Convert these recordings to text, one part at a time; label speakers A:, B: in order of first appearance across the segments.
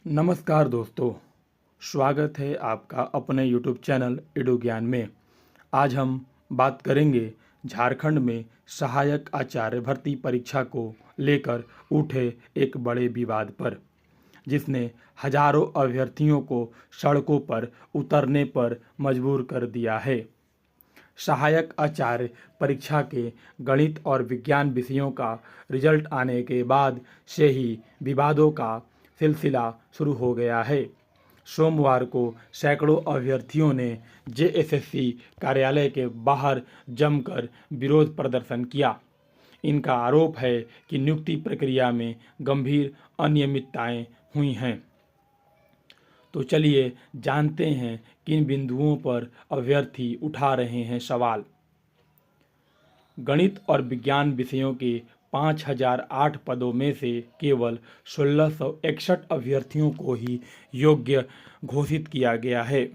A: नमस्कार दोस्तों, स्वागत है आपका अपने YouTube चैनल एडू ज्ञान में। आज हम बात करेंगे झारखंड में सहायक आचार्य भर्ती परीक्षा को लेकर उठे एक बड़े विवाद पर, जिसने हजारों अभ्यर्थियों को सड़कों पर उतरने पर मजबूर कर दिया है। सहायक आचार्य परीक्षा के गणित और विज्ञान विषयों का रिजल्ट आने के बाद से ही विवादों का सिलसिला शुरू हो गया है। सोमवार को सैकड़ों अभ्यर्थियों ने जेएसएससी कार्यालय के बाहर जमकर विरोध प्रदर्शन किया। इनका आरोप है कि नियुक्ति प्रक्रिया में गंभीर अनियमितताएं हुई हैं। तो चलिए जानते हैं किन बिंदुओं पर अभ्यर्थी उठा रहे हैं सवाल। गणित और विज्ञान विषयों के 5008 पदों में से केवल 1661 अभ्यर्थियों को ही योग्य घोषित किया गया है।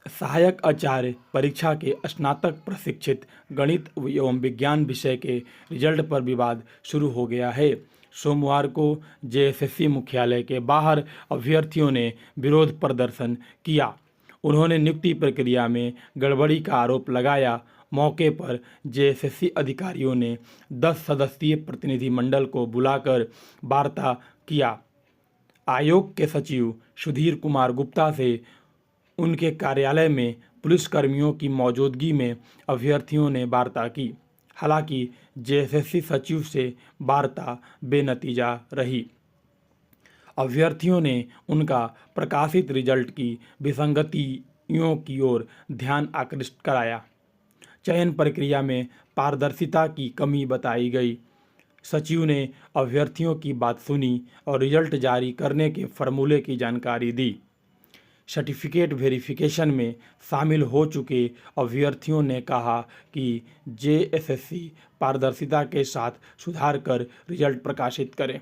A: सहायक आचार्य परीक्षा के स्नातक प्रशिक्षित गणित एवं विज्ञान विषय के रिजल्ट पर विवाद शुरू हो गया है। सोमवार को जेएसएससी मुख्यालय के बाहर अभ्यर्थियों ने विरोध प्रदर्शन किया। उन्होंने नियुक्ति प्रक्रिया में गड़बड़ी का आरोप लगाया। मौके पर जेएसएससी अधिकारियों ने 10 सदस्यीय प्रतिनिधिमंडल को बुलाकर वार्ता किया। आयोग के सचिव सुधीर कुमार गुप्ता से उनके कार्यालय में पुलिसकर्मियों की मौजूदगी में अभ्यर्थियों ने वार्ता की। हालांकि जेएसएससी सचिव से वार्ता बेनतीजा रही। अभ्यर्थियों ने उनका प्रकाशित रिजल्ट की विसंगतियों की ओर ध्यान आकृष्ट कराया। चयन प्रक्रिया में पारदर्शिता की कमी बताई गई। सचिव ने अभ्यर्थियों की बात सुनी और रिजल्ट जारी करने के फॉर्मूले की जानकारी दी। सर्टिफिकेट वेरिफिकेशन में शामिल हो चुके अभ्यर्थियों ने कहा कि जेएसएससी पारदर्शिता के साथ सुधार कर रिजल्ट प्रकाशित करे।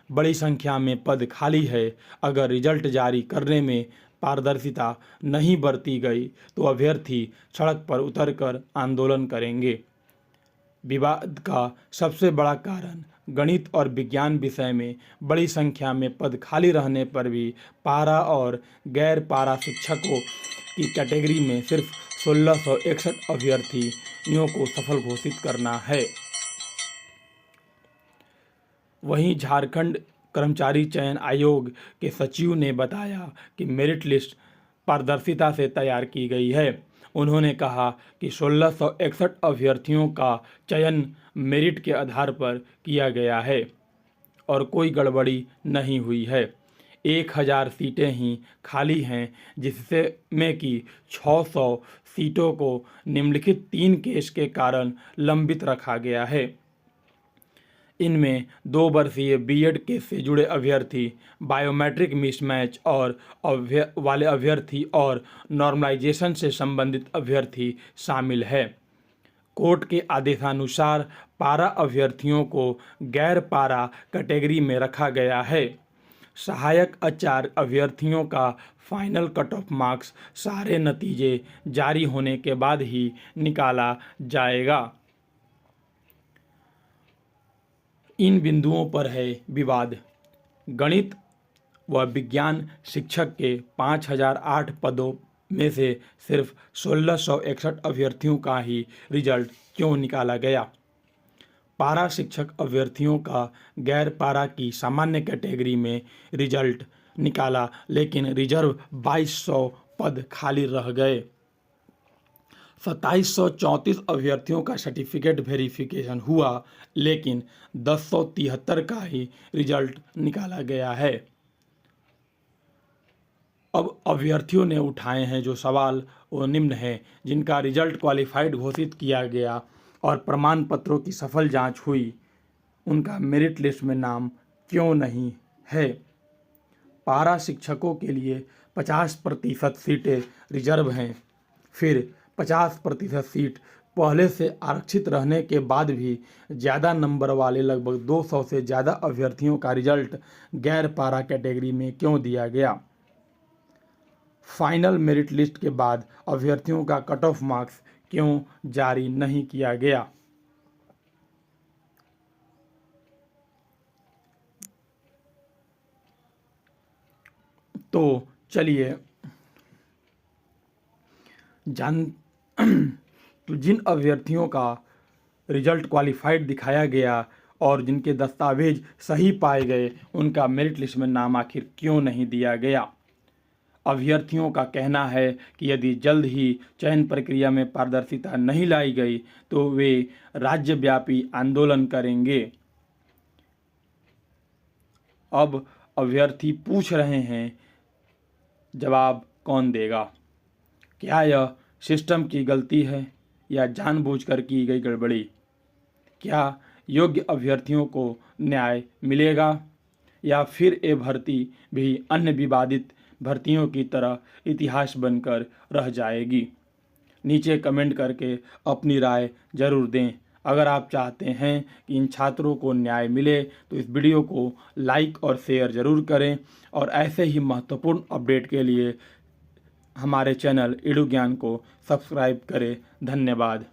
A: बड़ी संख्या में पद खाली है। अगर रिजल्ट जारी करने में पारदर्शिता नहीं बरती गई तो अभ्यर्थी सड़क पर उतरकर आंदोलन करेंगे। विवाद का सबसे बड़ा कारण गणित और विज्ञान विषय में बड़ी संख्या में पद खाली रहने पर भी पारा और गैर पारा शिक्षकों की कैटेगरी में सिर्फ 1661 अभ्यर्थियों को सफल घोषित करना है। वहीं झारखंड कर्मचारी चयन आयोग के सचिव ने बताया कि मेरिट लिस्ट पारदर्शिता से तैयार की गई है। उन्होंने कहा कि 1661 अभ्यर्थियों का चयन मेरिट के आधार पर किया गया है और कोई गड़बड़ी नहीं हुई है। 1000 सीटें ही खाली हैं, जिसमें कि 600 सीटों को निम्नलिखित 3 केस के कारण लंबित रखा गया है। इनमें 2 वर्षीय बीएड के से जुड़े अभ्यर्थी, बायोमेट्रिक मिसमैच और वाले अभ्यर्थी और नॉर्मलाइजेशन से संबंधित अभ्यर्थी शामिल है। कोर्ट के आदेशानुसार पारा अभ्यर्थियों को गैर पारा कैटेगरी में रखा गया है। सहायक आचार्य अभ्यर्थियों का फाइनल कट ऑफ मार्क्स सारे नतीजे जारी होने के बाद ही निकाला जाएगा। इन बिंदुओं पर है विवाद। गणित व विज्ञान शिक्षक के 5008 पदों में से सिर्फ 1661 अभ्यर्थियों का ही रिजल्ट क्यों निकाला गया? पारा शिक्षक अभ्यर्थियों का गैर पारा की सामान्य कैटेगरी में रिजल्ट निकाला, लेकिन रिजर्व 2200 पद खाली रह गए। 2734 अभ्यर्थियों का सर्टिफिकेट वेरिफिकेशन हुआ, लेकिन 1073 का ही रिजल्ट निकाला गया है। अब अभ्यर्थियों ने उठाए हैं जो सवाल वो निम्न है। जिनका रिजल्ट क्वालिफाइड घोषित किया गया और प्रमाण पत्रों की सफल जांच हुई, उनका मेरिट लिस्ट में नाम क्यों नहीं है? पारा शिक्षकों के लिए 50% सीटें रिजर्व हैं। फिर 50% सीट पहले से आरक्षित रहने के बाद भी ज़्यादा नंबर वाले लगभग 200 से ज़्यादा अभ्यर्थियों का रिजल्ट गैर पारा कैटेगरी में क्यों दिया गया? फाइनल मेरिट लिस्ट के बाद अभ्यर्थियों का कट ऑफ मार्क्स क्यों जारी नहीं किया गया? तो चलिए जान तो जिन अभ्यर्थियों का रिजल्ट क्वालिफाइड दिखाया गया और जिनके दस्तावेज सही पाए गए, उनका मेरिट लिस्ट में नाम आखिर क्यों नहीं दिया गया? अभ्यर्थियों का कहना है कि यदि जल्द ही चयन प्रक्रिया में पारदर्शिता नहीं लाई गई तो वे राज्यव्यापी आंदोलन करेंगे। अब अभ्यर्थी पूछ रहे हैं, जवाब कौन देगा? क्या यह सिस्टम की गलती है या जानबूझकर की गई गड़बड़ी? क्या योग्य अभ्यर्थियों को न्याय मिलेगा या फिर ये भर्ती भी अन्य विवादित भर्तियों की तरह इतिहास बनकर रह जाएगी? नीचे कमेंट करके अपनी राय जरूर दें। अगर आप चाहते हैं कि इन छात्रों को न्याय मिले तो इस वीडियो को लाइक और शेयर ज़रूर करें और ऐसे ही महत्वपूर्ण अपडेट के लिए हमारे चैनल एडू ज्ञान को सब्सक्राइब करें। धन्यवाद।